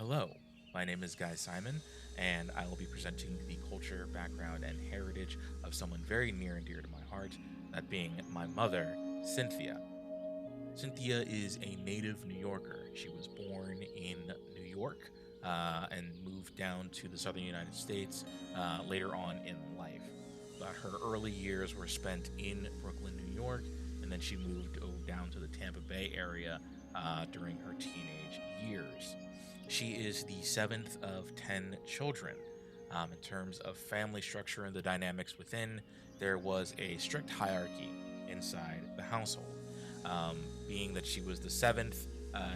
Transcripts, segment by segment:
Hello, my name is Guy Simon, and I will be presenting the culture, background, and heritage of someone very near and dear to my heart, that being my mother, Cynthia. Cynthia is a native New Yorker. She was born in New York and moved down to the southern United States later on in life. But her early years were spent in Brooklyn, New York, and then she moved down to the Tampa Bay area during her teenage years. She is the seventh of 10 children. In terms of family structure and the dynamics within, there was a strict hierarchy inside the household. Being that she was the seventh,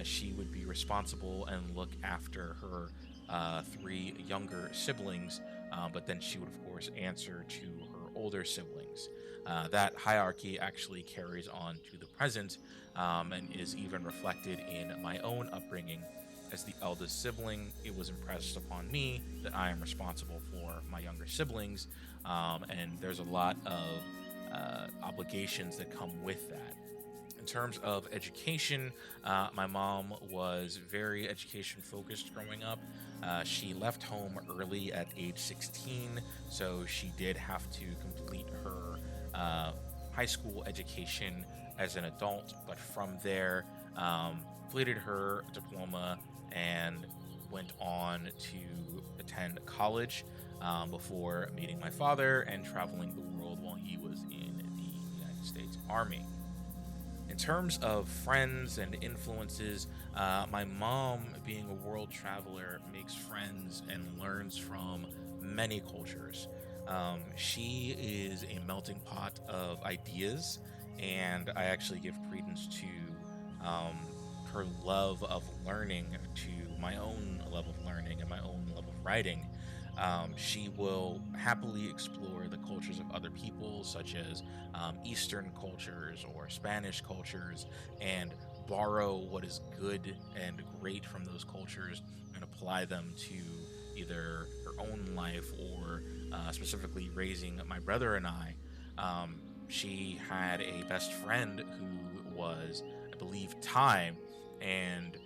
she would be responsible and look after her three younger siblings, but then she would, of course, answer to her older siblings. That hierarchy actually carries on to the present and is even reflected in my own upbringing. As the eldest sibling, it was impressed upon me that I am responsible for my younger siblings, and there's a lot of obligations that come with that. In terms of education, my mom was very education focused growing up. She left home early at age 16, so she did have to complete her high school education as an adult. But from there, completed her diploma and went on to attend college before meeting my father and traveling the world while he was in the United States Army. In terms of friends and influences, my mom, being a world traveler, makes friends and learns from many cultures. She is a melting pot of ideas, and I actually give credence to um, her love of learning to my own love of learning and my own love of writing. She will happily explore the cultures of other people, such as Eastern cultures or Spanish cultures, and borrow what is good and great from those cultures and apply them to either her own life or specifically raising my brother and I. She had a best friend who was, I believe, Thai, and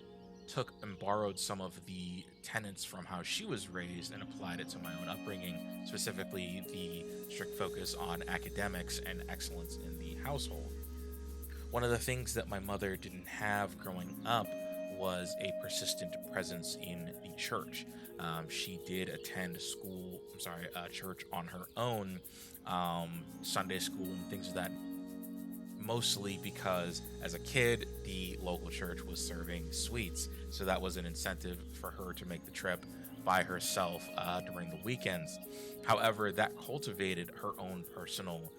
took and borrowed some of the tenets from how she was raised and applied it to my own upbringing, specifically the strict focus on academics and excellence in the household. One of the things that my mother didn't have growing up was a persistent presence in the church. She did attend church on her own, Sunday school and things of that, mostly because as a kid, the local church was serving sweets. So that was an incentive for her to make the trip by herself during the weekends. However, that cultivated her own personal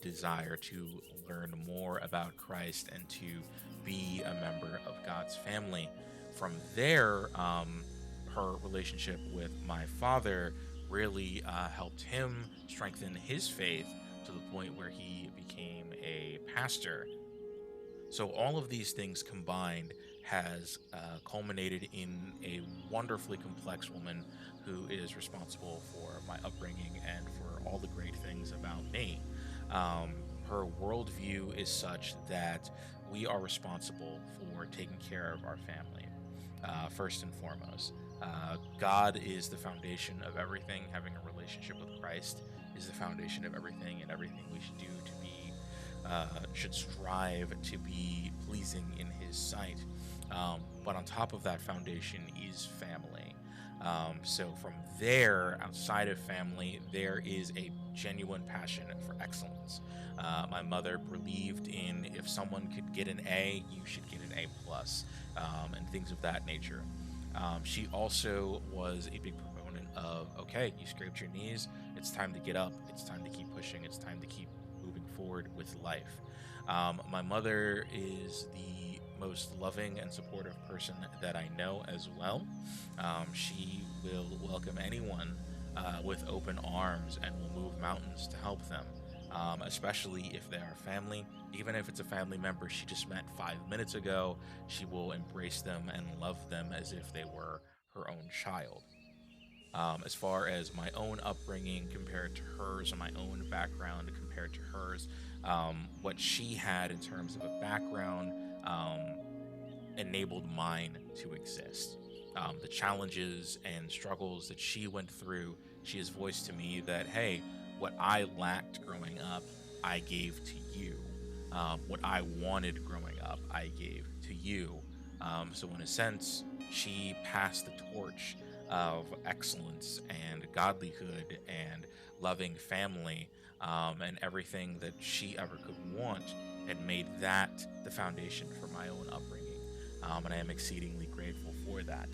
desire to learn more about Christ and to be a member of God's family. From there, her relationship with my father really helped him strengthen his faith to the point where he became a pastor. So, all of these things combined has culminated in a wonderfully complex woman who is responsible for my upbringing and for all the great things about me. Her worldview is such that we are responsible for taking care of our family, first and foremost. God is the foundation of everything. Having a relationship with Christ is the foundation of everything, and everything we should do to be should strive to be pleasing in His sight. But on top of that foundation is family. So from there, outside of family, there is a genuine passion for excellence. My mother believed in if someone could get an A, you should get an A plus, and things of that nature. She also was a big proponent of, okay, you scraped your knees, it's time to get up, it's time to keep pushing, it's time to keep moving forward with life. My mother is the most loving and supportive person that I know as well. She will welcome anyone with open arms and will move mountains to help them. Especially if they are family. Even if it's a family member she just met 5 minutes ago, she will embrace them and love them as if they were her own child. As far as my own upbringing compared to hers and my own background compared to hers, what she had in terms of a background enabled mine to exist. the challenges and struggles that she went through. She has voiced to me that, hey, what I lacked growing up, I gave to you. What I wanted growing up, I gave to you. So, in a sense, she passed the torch of excellence and godlyhood and loving family, and everything that she ever could want, and made that the foundation for my own upbringing. And I am exceedingly grateful for that.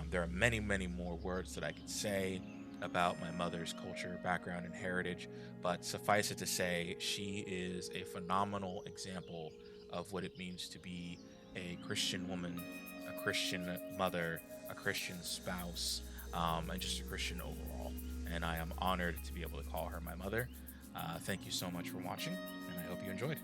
There are many, many more words that I could say about my mother's culture, background, and heritage, but suffice it to say, she is a phenomenal example of what it means to be a Christian woman, a Christian mother, a Christian spouse, and just a Christian overall. And I am honored to be able to call her my mother. Thank you so much for watching, and I hope you enjoyed.